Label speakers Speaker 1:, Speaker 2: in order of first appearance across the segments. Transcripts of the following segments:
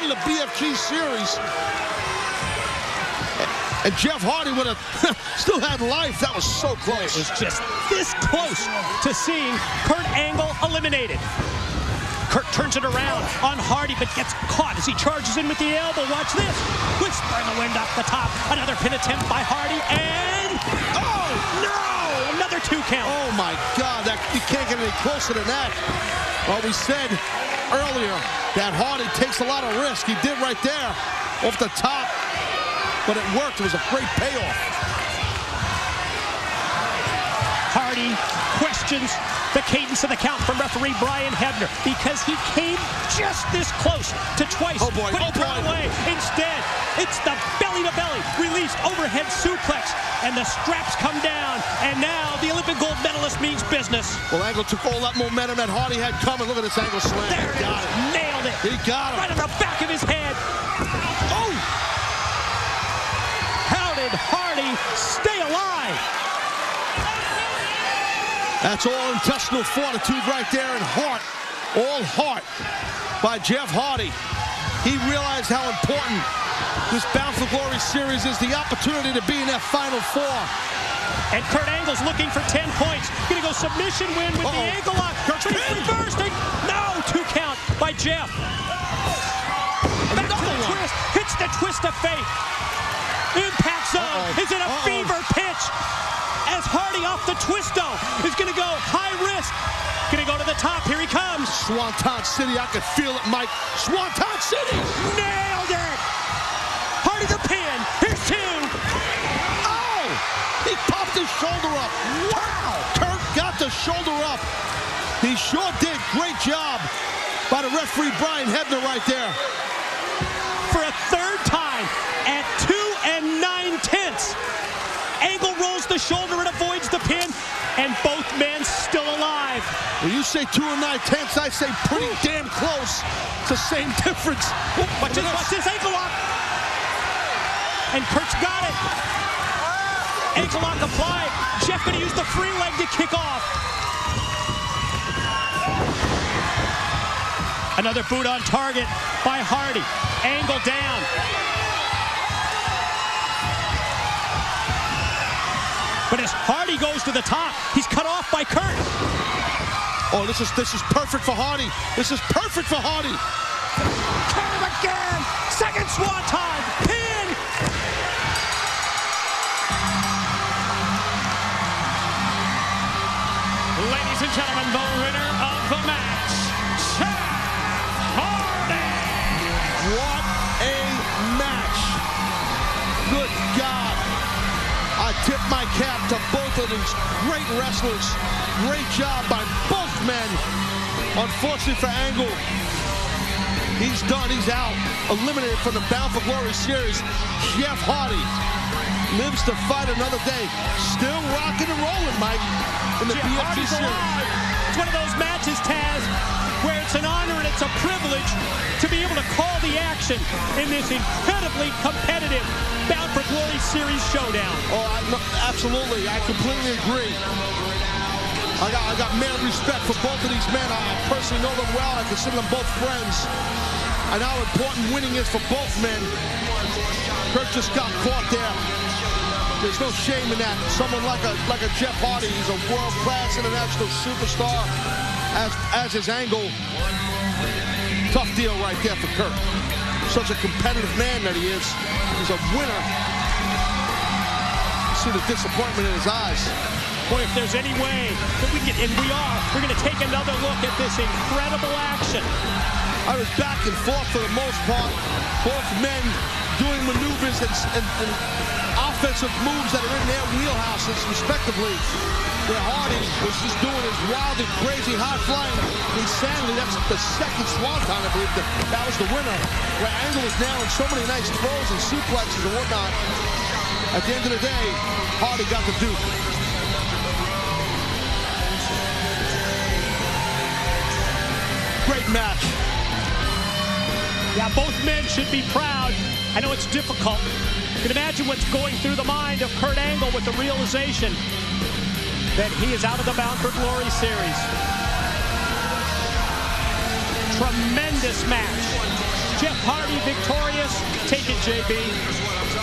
Speaker 1: in the BFG series. And Jeff Hardy would have still had life. That was so close.
Speaker 2: It was just this close to seeing Kurt Angle eliminated. Kurt turns it around on Hardy, but gets caught as he charges in with the elbow. Watch this. Whisper in the wind off the top. Another pin attempt by Hardy, and... oh, no! Another 2 count.
Speaker 1: Oh, my God. You can't get any closer than that. Well, we said earlier that Hardy takes a lot of risk. He did right there off the top. But it worked. It was a great payoff.
Speaker 2: Hardy questions the cadence of the count from referee Brian Hebner because he came just this close to twice putting Kurt away. Instead, it's the belly-to-belly released overhead suplex, and the straps come down, and now the Olympic gold medalist means business.
Speaker 1: Well, Angle took all that momentum that Hardy had coming. Look at this Angle slam.
Speaker 2: There it is. Nailed it.
Speaker 1: He got him.
Speaker 2: Right on the back of his head. Oh! How did Hardy stay alive?
Speaker 1: That's all intestinal fortitude right there, and heart, all heart by Jeff Hardy. He realized how important this Bound for Glory series is, the opportunity to be in that Final Four.
Speaker 2: And Kurt Angle's looking for 10 points. Gonna go submission win with the ankle lock. But he's reversing. No, 2 count by Jeff. Back to the twist. Hits the twist of fate. Impact zone is in a fever pitch as Hardy off the twisto is going to go high risk. Going to go to the top. Here he comes.
Speaker 1: Swanton City. I could feel it, Mike. Swanton City.
Speaker 2: Nailed it. Hardy the pin. Here's 2.
Speaker 1: Oh! He popped his shoulder up. Wow! Kurt got the shoulder up. He sure did. Great job by the referee Brian Hebner right there.
Speaker 2: For a 3rd time at 2 9/10. Angle rolls the shoulder and avoids the pin, and both men still alive.
Speaker 1: When you say 2 9/10, I say pretty damn close. It's the same difference.
Speaker 2: Watch this ankle lock. And Kurt's got it. Ankle lock applied. Jeff gonna use the free leg to kick off. Another boot on target by Hardy. Angle down. But as Hardy goes to the top, he's cut off by Kurt.
Speaker 1: Oh, this is perfect for Hardy. This is perfect for Hardy.
Speaker 2: Kurt again. Second swanton. Pin. Ladies and gentlemen, the winner of the match, Jeff Hardy.
Speaker 1: What a match. Good God. I tip my cap to both of these great wrestlers. Great job by both men. Unfortunately for Angle, he's done. He's out. Eliminated from the Bound for Glory series. Jeff Hardy lives to fight another day. Still rocking and rolling, Mike, in the BFG series.
Speaker 2: It's one of those matches, Taz, where it's an honor and it's a privilege to be able to call the action in this incredibly competitive Bound for Glory series showdown.
Speaker 1: Oh, absolutely. I completely agree. I got mad respect for both of these men. I personally know them well. I consider them both friends. And how important winning is for both men. Kurt just got caught there. There's no shame in that. Someone like a Jeff Hardy, he's a world-class international superstar, as is Angle. Tough deal right there for Kurt. Such a competitive man that he is. He's a winner. See the disappointment in his eyes.
Speaker 2: Boy, if there's any way that we can, and we're going to take another look at this incredible action.
Speaker 1: I was back and forth for the most part. Both men doing maneuvers and offensive moves that are in their wheelhouses, respectively. Where Hardy was just doing his wild and crazy, high-flying insanity. That's the second swanton, I believe. That was the winner. Where Angle is now in so many nice throws and suplexes and whatnot. At the end of the day, Hardy got the Duke. Great match.
Speaker 2: Yeah, both men should be proud. I know it's difficult. You can imagine what's going through the mind of Kurt Angle with the realization that he is out of the Bound for Glory series. Tremendous match. Jeff Hardy victorious. Take it, JB.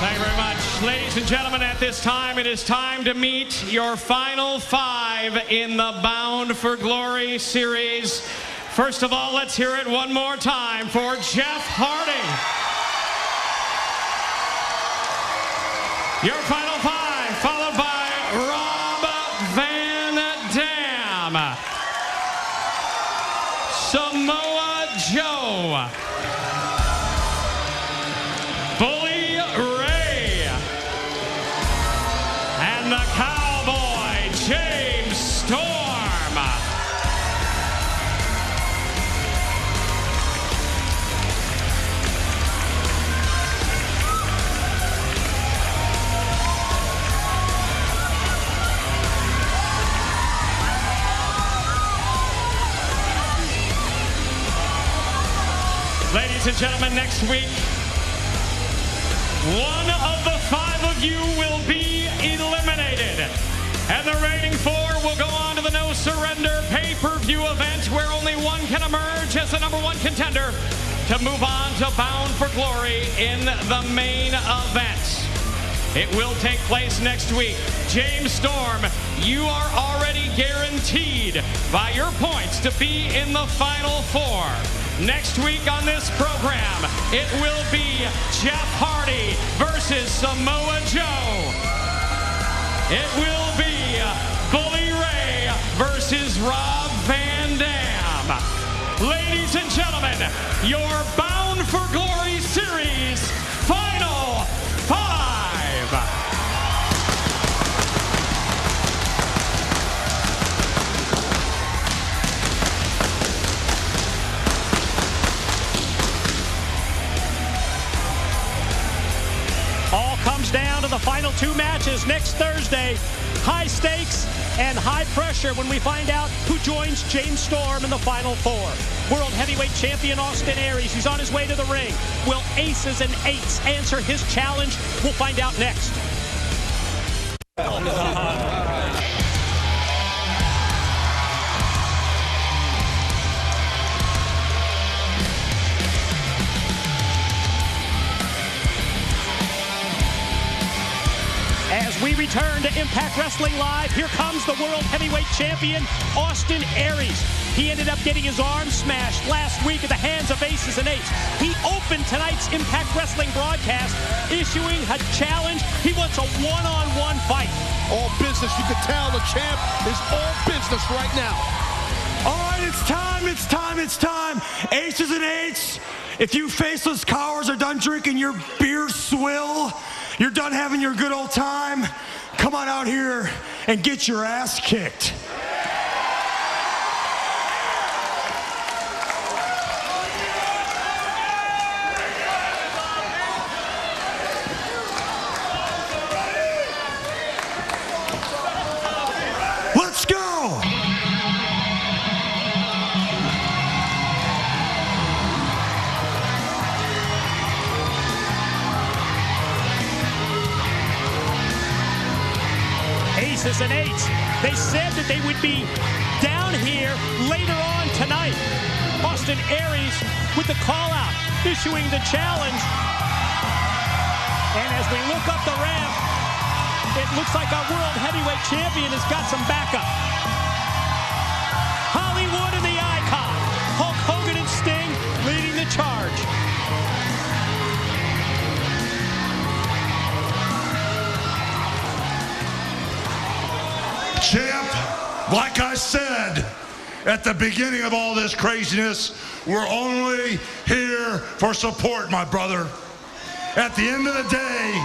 Speaker 3: Thank you very much. Ladies and gentlemen, at this time, it is time to meet your final 5 in the Bound for Glory series. First of all, let's hear it one more time for Jeff Hardy. Your final 5, followed by Rob Van Dam, Samoa Joe, Bully Ray, and the Cowboy, James Storm. Ladies and gentlemen, next week, one of the 5 of you will be eliminated. And the remaining 4 will go on to the No Surrender pay-per-view event where only one can emerge as the #1 contender to move on to Bound for Glory in the main event. It will take place next week. James Storm, you are already guaranteed by your points to be in the Final 4. Next week on this program, it will be Jeff Hardy versus Samoa Joe. It will be Bully Ray versus Rob Van Dam. Ladies and gentlemen, your Bound for Glory series Final 5.
Speaker 2: All comes down to the final 2 matches next Thursday. High stakes and high pressure when we find out who joins James Storm in the Final 4. World Heavyweight Champion Austin Aries, he's on his way to the ring. Will Aces and Eights answer his challenge? We'll find out next. As we return to Impact Wrestling Live, here comes the World Heavyweight Champion, Austin Aries. He ended up getting his arm smashed last week at the hands of Aces and Eights. He opened tonight's Impact Wrestling broadcast, issuing a challenge. He wants a one-on-one fight.
Speaker 1: All business. You can tell the champ is all business right now.
Speaker 4: All right, it's time. Aces and Eights, if you faceless cowards are done drinking your beer swill, you're done having your good old time, come on out here and get your ass kicked. Let's go!
Speaker 2: Aces and Eights, they said that they would be down here later on tonight. Austin Aries with the call out, issuing the challenge. And as we look up the ramp, it looks like our World Heavyweight Champion has got some backup. Hollywood and the Icon, Hulk Hogan and Sting leading the charge.
Speaker 5: Champ, like I said at the beginning of all this craziness, we're only here for support, my brother. At the end of the day,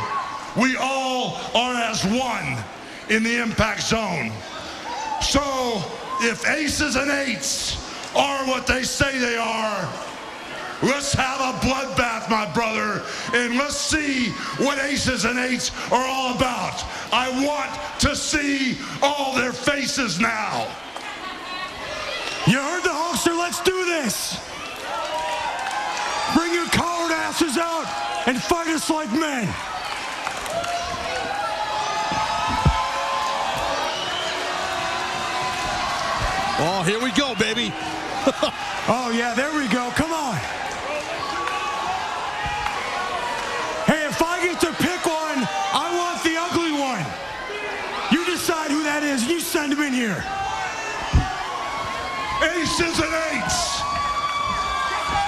Speaker 5: we all are as one in the Impact Zone. So if Aces and Eights are what they say they are, let's have a bloodbath, my brother, and let's see what Aces and Eights are all about. I want to see all their faces now.
Speaker 4: You heard the Hulkster, let's do this. Bring your coward asses out and fight us like men.
Speaker 1: Oh, here we go, baby.
Speaker 4: Oh, yeah, there we go. Come on. You decide who that is, you send him in here.
Speaker 5: Aces and eights.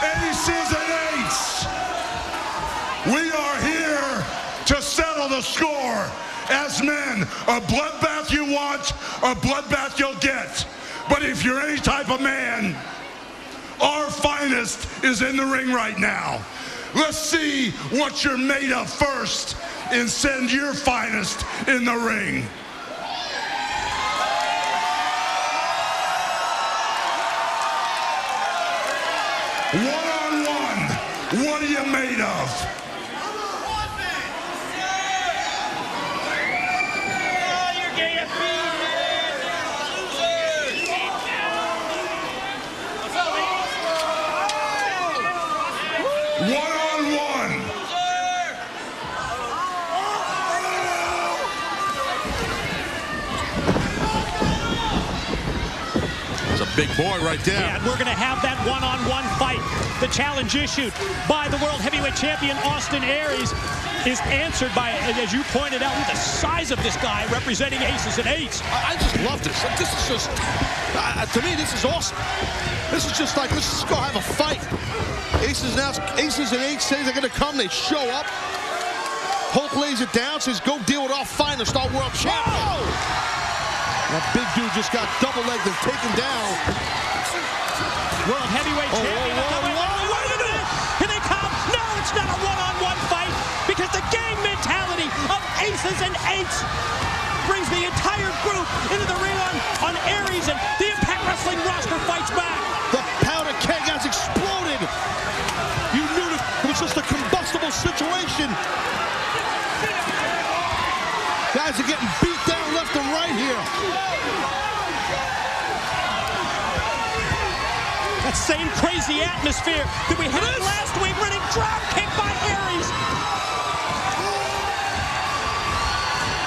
Speaker 5: Aces and eights. We are here to settle the score. As men, a bloodbath you want, a bloodbath you'll get. But if you're any type of man, our finest is in the ring right now. Let's see what you're made of first and send your finest in the ring. One-on-one, what are you made of? One-on-one.
Speaker 1: It's a big boy right there.
Speaker 2: Yeah, and we're going to have that one-on-one fight. The challenge issued by the World Heavyweight Champion Austin Aries is answered by, as you pointed out, the size of this guy representing Aces and Eights.
Speaker 1: I just love this. This is just, to me, this is awesome. This is just like, let's just go have a fight. Aces and Eights say they're going to come. They show up. Hulk lays it down, says, go deal with our finest, our world champion. That big dude just got double-legged and taken down.
Speaker 2: World Heavyweight Champion. Wait a minute. Here they come. No, it's not a one-on-one fight because the gang mentality of Aces and Eights brings the entire group into the ring on Aries, and the Impact Wrestling roster fights back.
Speaker 1: The powder keg has exploded. You knew it was just a combustible situation. Guys are getting beat down left and right here.
Speaker 2: That same crazy atmosphere that we had last week, running drop kick by Aries.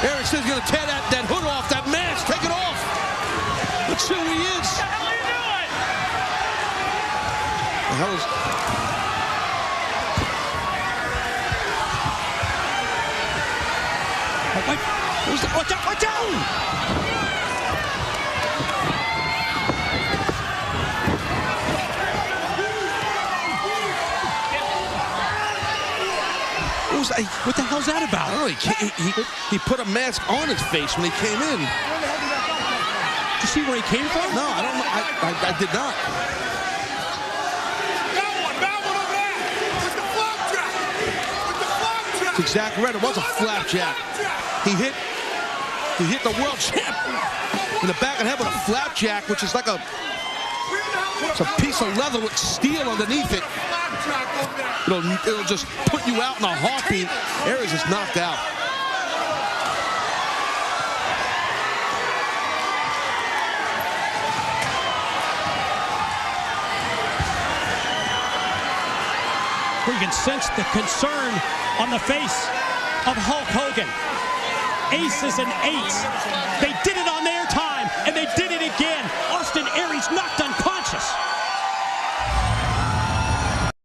Speaker 1: Aries says he's going to tear that hood off, that mask, take it off. Let's see who he is.
Speaker 3: What the hell are you doing?
Speaker 1: The hell is...
Speaker 2: Watch out, watch out! What the hell's that about?
Speaker 1: I don't know, he put a mask on his face when he came in.
Speaker 2: Did you see where he came from?
Speaker 1: No, I don't know. I did not.
Speaker 5: That one over there. With the flapjack. With the flapjack.
Speaker 1: That's exactly right. It was a flapjack. He hit the world champ in the back of the head with a flapjack, which is like it's a piece of leather with steel underneath it. It'll just put you out in a heartbeat. Aries is knocked out.
Speaker 2: You can sense the concern on the face of Hulk Hogan. Aces and Eights. They did it on their time, and they did it again. Austin Aries knocked unconscious.